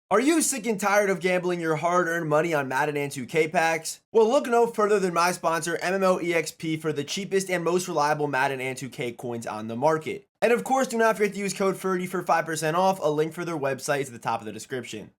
Are you sick and tired of gambling your hard-earned money on Madden and 2K packs? Well, look no further than my sponsor, MMOEXP, for the cheapest and most reliable Madden and 2K coins on the market. And of course, do not forget to use code Ferdy for 5% off. A link for their website is at the top of the description.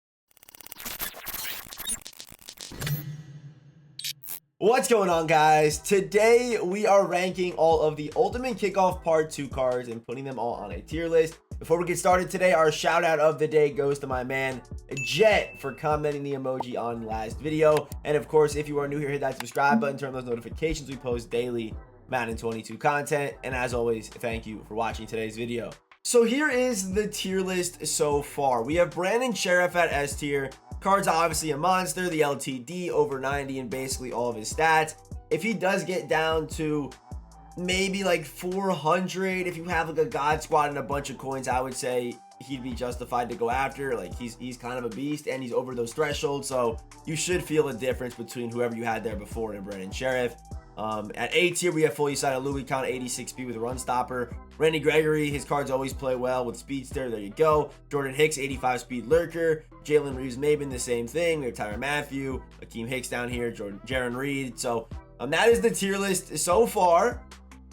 What's going on, guys? Today we are ranking all of the Ultimate Kickoff Part 2 cards and putting them all on a tier list. Before we get started today, our shout out of the day goes to my man Jet for commenting the emoji on last video. And of course, if you are new here, hit that subscribe button, turn on those notifications. We post daily Madden 22 content. And as always, thank you for watching today's video. So here is the tier list so far. We have Brandon Sheriff at S tier. Card's obviously a monster, the LTD over 90 and basically all of his stats. If he does get down to maybe like 400, if you have like a God Squad and a bunch of coins, I would say he'd be justified to go after. Like he's kind of a beast and he's over those thresholds, so you should feel a difference between whoever you had there before and Brandon Sheriff. At A tier, we have fully sided Louis Count, 86 speed with a run stopper. Randy Gregory, his cards always play well with speedster. There you go. Jordan Hicks, 85 speed lurker. Jalen Reeves Maben, the same thing. We have Tyrann Mathieu, Akeem Hicks down here, Jaron Reed. So that is the tier list so far.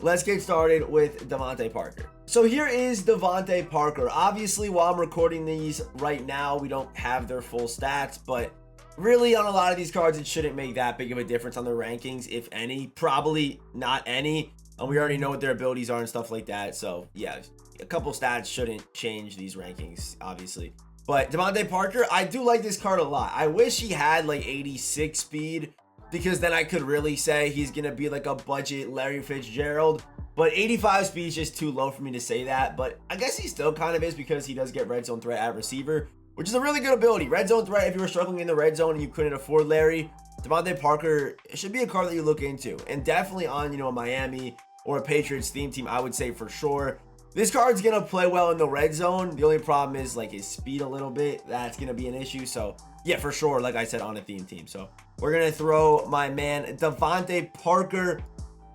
Let's get started with Devonta Parker. So here is Devonta Parker. Obviously, while I'm recording these right now, we don't have their full stats, but really on a lot of these cards, it shouldn't make that big of a difference on the rankings, if any. Probably not any. We already know what their abilities are and stuff like that. So yeah, a couple stats shouldn't change these rankings, obviously. But Devonta Parker, I do like this card a lot. I wish he had like 86 speed, because then I could really say he's going to be like a budget Larry Fitzgerald. But 85 speed is just too low for me to say that. But I guess he still kind of is, because he does get red zone threat at receiver, which is a really good ability. Red zone threat, if you were struggling in the red zone and you couldn't afford Larry, Devonta Parker should be a card that you look into. And definitely on, a Miami or a Patriots theme team, I would say for sure. This card's going to play well in the red zone. The only problem is like his speed a little bit. That's going to be an issue. So yeah, for sure, like I said, on a theme team. So we're going to throw my man Devonta Parker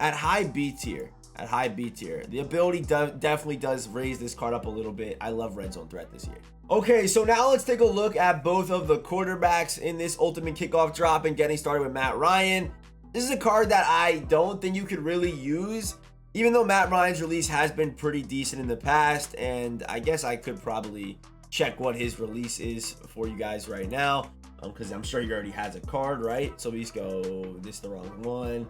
at high B tier. At high B tier. The ability definitely does raise this card up a little bit. I love red zone threat this year. Okay, so now let's take a look at both of the quarterbacks in this Ultimate Kickoff drop, and getting started with Matt Ryan. This is a card that I don't think you could really use, even though Matt Ryan's release has been pretty decent in the past, and I guess I could probably check what his release is for you guys right now, because I'm sure he already has a card, right? So we just go, this is the wrong one.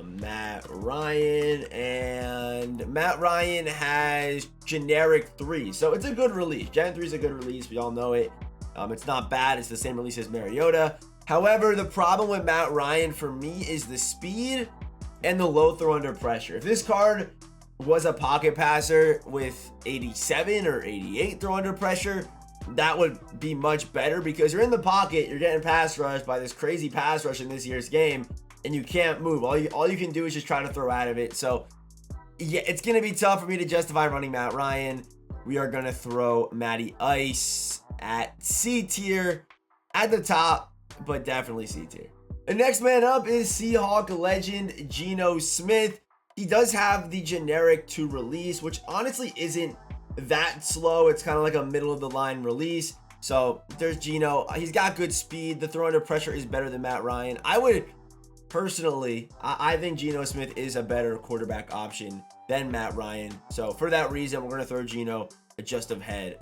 Matt Ryan, and Matt Ryan has generic 3, so it's a good release. Gen 3 is a good release, we all know it. It's not bad. It's the same release as Mariota. However, the problem with Matt Ryan for me is the speed and the low throw under pressure. If this card was a pocket passer with 87 or 88 throw under pressure, that would be much better, because you're in the pocket, you're getting pass rushed by this crazy pass rush in this year's game, and you can't move. All you can do is just try to throw out of it. So yeah, it's going to be tough for me to justify running Matt Ryan. We are going to throw Matty Ice at C tier at the top, but definitely C tier. The next man up is Seahawk legend Geno Smith. He does have the generic 2 release, which honestly isn't that slow. It's kind of like a middle of the line release. So there's Geno. He's got good speed. The throw under pressure is better than Matt Ryan. Personally, I think Geno Smith is a better quarterback option than Matt Ryan. So for that reason, we're going to throw Geno just ahead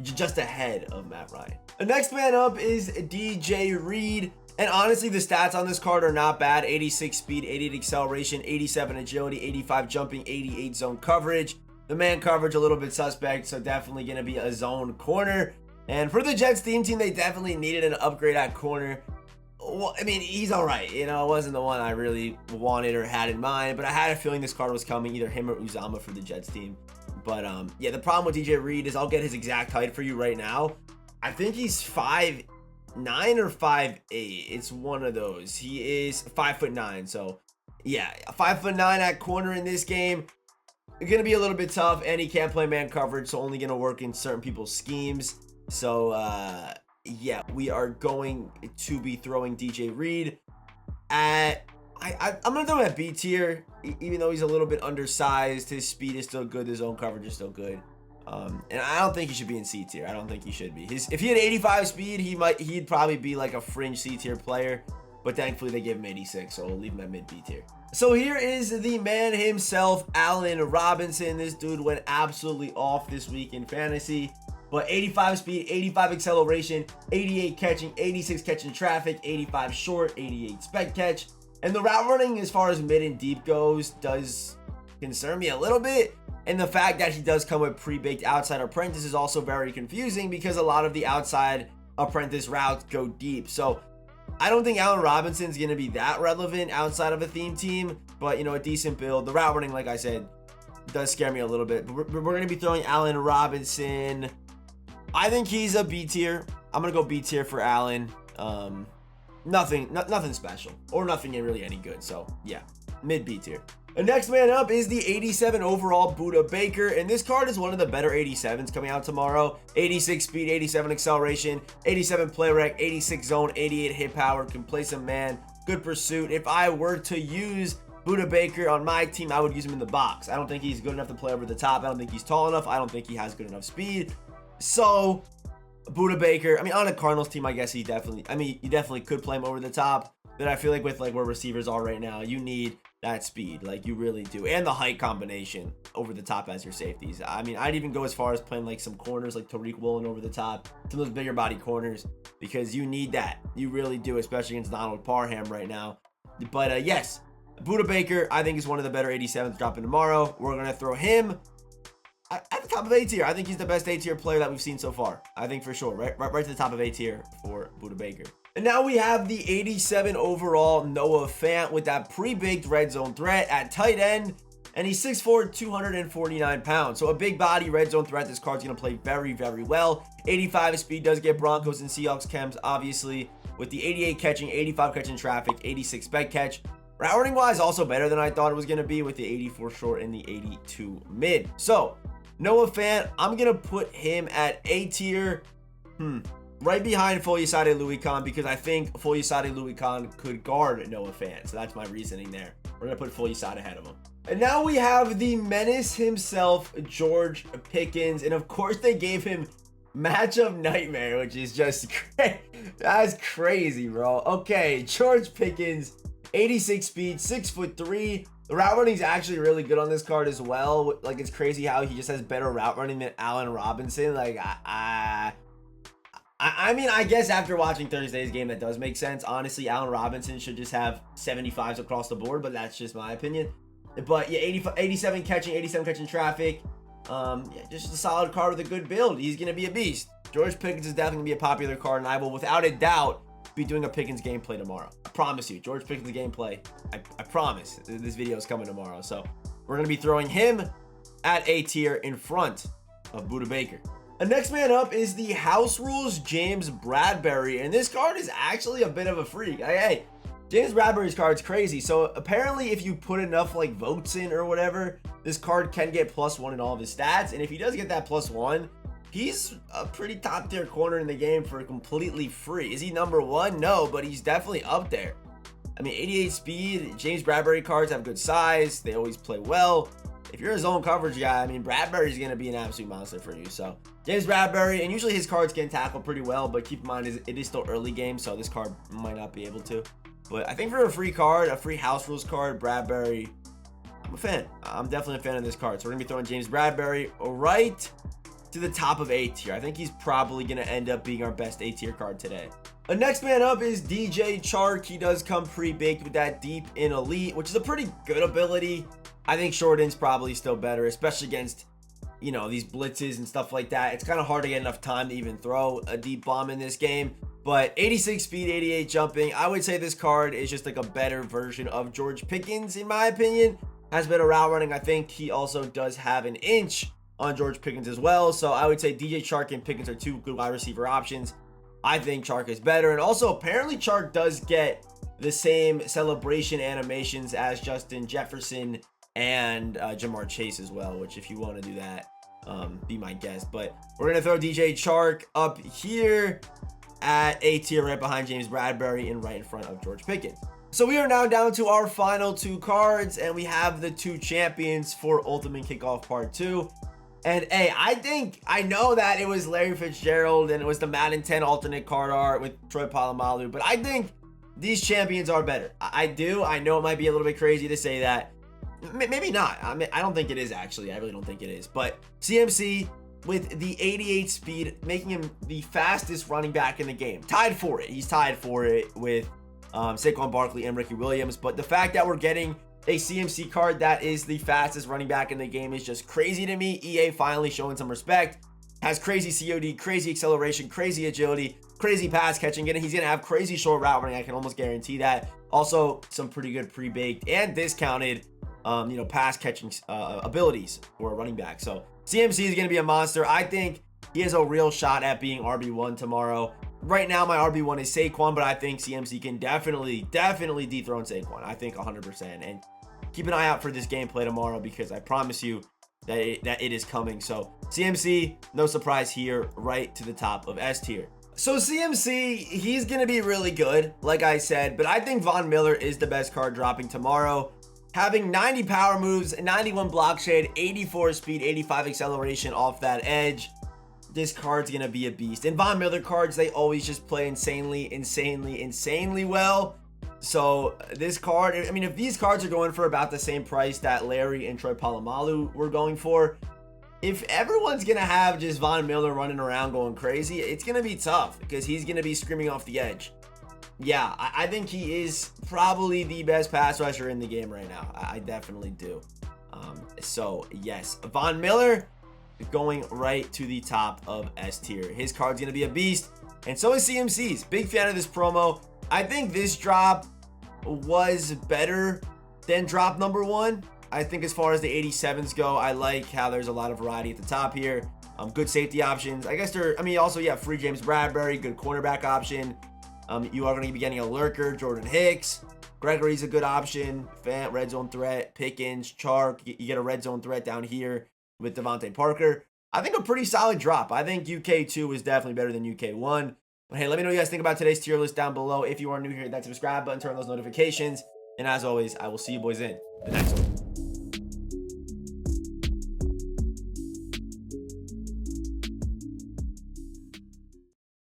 of Matt Ryan. The next man up is DJ Reed. And honestly, the stats on this card are not bad. 86 speed, 88 acceleration, 87 agility, 85 jumping, 88 zone coverage. The man coverage a little bit suspect, so definitely going to be a zone corner. And for the Jets theme team, they definitely needed an upgrade at corner. Well, I mean, he's all right. It wasn't the one I really wanted or had in mind, but I had a feeling this card was coming, either him or Uzama for the Jets team. But yeah, the problem with DJ Reed is, I'll get his exact height for you right now. I think he's 5'9" or 5'8". It's one of those. He is 5'9". So yeah, 5'9" at corner in this game. It's going to be a little bit tough, and he can't play man coverage, so only going to work in certain people's schemes. So yeah, we are going to be throwing DJ Reed at, I'm going to throw him at B tier, even though he's a little bit undersized. His speed is still good. His zone coverage is still good. And I don't think he should be in C tier. I don't think he should be. If he had 85 speed, he'd probably be like a fringe C tier player. But thankfully they gave him 86, so we'll leave him at mid B tier. So here is the man himself, Allen Robinson. This dude went absolutely off this week in fantasy. But 85 speed, 85 acceleration, 88 catching, 86 catching traffic, 85 short, 88 spec catch. And the route running as far as mid and deep goes does concern me a little bit. And the fact that he does come with pre-baked outside apprentice is also very confusing because a lot of the outside apprentice routes go deep. So I don't think Allen Robinson's going to be that relevant outside of a theme team, but, you know, a decent build. The route running, like I said, does scare me a little bit. But we're going to be throwing Allen Robinson. I think he's a B tier. I'm going to go B tier for Allen. Nothing special or nothing really any good. So, yeah, mid B tier. The next man up is the 87 overall Budda Baker, and this card is one of the better 87s coming out tomorrow. 86 speed, 87 acceleration, 87 play rec, 86 zone, 88 hit power, can play some man, good pursuit. If I were to use Budda Baker on my team, I would use him in the box. I don't think he's good enough to play over the top. I don't think he's tall enough. I don't think he has good enough speed. So Budda Baker, I mean, on a Cardinals team, I guess you definitely could play him over the top. But I feel like with like where receivers are right now, you need that speed, like you really do, and the height combination over the top as your safeties. I mean, I'd even go as far as playing like some corners like Tariq Woolen over the top, some of those bigger body corners, because you need that. You really do, especially against Donald Parham right now. But yes, Budda Baker, I think is one of the better 87s dropping tomorrow. We're gonna throw him at the top of A tier. I think he's the best A tier player that we've seen so far. I think for sure, right to the top of A tier for Budda Baker. And now we have the 87 overall Noah Fant with that pre-baked red zone threat at tight end. And he's 6'4", 249 pounds. So a big body red zone threat. This card's going to play very, very well. 85 speed does get Broncos and Seahawks chems, obviously. With the 88 catching, 85 catching traffic, 86 spec catch. Route running wise, also better than I thought it was going to be with the 84 short and the 82 mid. So Noah Fant, I'm going to put him at A tier. Right behind Foyesade Louis Khan, because I think Foyesade Louis Khan could guard Noah Fant. So that's my reasoning there. We're going to put Foyesade ahead of him. And now we have the menace himself, George Pickens. And of course they gave him matchup nightmare, which is just that's crazy, bro. Okay, George Pickens, 86 speed, 6'3". The route running is actually really good on this card as well. Like, it's crazy how he just has better route running than Allen Robinson. Like, I mean, I guess after watching Thursday's game, that does make sense. Honestly, Allen Robinson should just have 75s across the board, but that's just my opinion. But yeah, 87 catching traffic. Yeah, just a solid card with a good build. He's going to be a beast. George Pickens is definitely going to be a popular card, and I will, without a doubt, be doing a Pickens gameplay tomorrow. I promise you. George Pickens gameplay. I promise. This video is coming tomorrow. So we're going to be throwing him at A tier in front of Budda Baker. The next man up is the House Rules James Bradberry, and this card is actually a bit of a freak. Hey, James Bradberry's card's crazy. So apparently if you put enough like votes in or whatever, this card can get +1 in all of his stats. And if he does get that +1, he's a pretty top tier corner in the game for completely free. Is he number one? No, but he's definitely up there. I mean, 88 speed, James Bradberry cards have good size. They always play well. If you're a zone coverage guy, I mean, Bradberry's going to be an absolute monster for you. So James Bradberry, and usually his cards can tackle pretty well, but keep in mind it is still early game, so this card might not be able to. But I think for a free card, a free House Rules card, Bradberry, I'm a fan. I'm definitely a fan of this card. So we're going to be throwing James Bradberry right to the top of A tier. I think he's probably going to end up being our best A tier card today. The next man up is DJ Chark. He does come pre-baked with that deep in elite, which is a pretty good ability. I think short end's probably still better, especially against, you know, these blitzes and stuff like that. It's kind of hard to get enough time to even throw a deep bomb in this game. But 86 speed, 88 jumping. I would say this card is just like a better version of George Pickens, in my opinion. Has better route running. I think he also does have an inch on George Pickens as well. So I would say DJ Chark and Pickens are two good wide receiver options. I think Chark is better. And also, apparently Chark does get the same celebration animations as Justin Jefferson and Jamar Chase as well, which if you want to do that, be my guest. But we're going to throw DJ Chark up here at A tier, right behind James Bradberry and right in front of George Pickens. So we are now down to our final two cards, and we have the two champions for Ultimate Kickoff Part 2. And hey, I know that it was Larry Fitzgerald and it was the Madden 10 alternate card art with Troy Polamalu, but I think these champions are better. I do. I know it might be a little bit crazy to say that. Maybe not. I mean, I don't think it is actually. I really don't think it is. But CMC with the 88 speed, making him the fastest running back in the game. Tied for it. He's tied for it with Saquon Barkley and Ricky Williams. But the fact that we're getting a CMC card that is the fastest running back in the game is just crazy to me. EA finally showing some respect. Has crazy COD, crazy acceleration, crazy agility, crazy pass catching. And he's going to have crazy short route running. I can almost guarantee that. Also, some pretty good pre-baked and discounted pass catching abilities for a running back. So CMC is going to be a monster. I think he has a real shot at being RB1 tomorrow. Right now, my RB1 is Saquon, but I think CMC can definitely dethrone Saquon. I think 100%. And keep an eye out for this gameplay tomorrow because I promise you that it is coming. So CMC, no surprise here, right to the top of S tier. So CMC, he's going to be really good, like I said, but I think Von Miller is the best card dropping tomorrow. Having 90 power moves, 91 block shade, 84 speed, 85 acceleration off that edge. This card's going to be a beast. And Von Miller cards, they always just play insanely well. So this card, I mean, if these cards are going for about the same price that Larry and Troy Polamalu were going for, if everyone's going to have just Von Miller running around going crazy, it's going to be tough because he's going to be screaming off the edge. Yeah, I think he is probably the best pass rusher in the game right now. I definitely do. So yes, Von Miller going right to the top of S tier. His card's going to be a beast. And so is CMC's. Big fan of this promo. I think this drop was better than drop number 1. I think as far as the 87s go, I like how there's a lot of variety at the top here. Good safety options. I guess also, yeah, free James Bradbury, good cornerback option. You are going to be getting a lurker, Jordan Hicks. Gregory's a good option. Fant, red zone threat. Pickens, Chark. You get a red zone threat down here with Devonta Parker. I think a pretty solid drop. I think UK2 is definitely better than UK1. But hey, let me know what you guys think about today's tier list down below. If you are new here, hit that subscribe button, turn on those notifications. And as always, I will see you boys in the next one.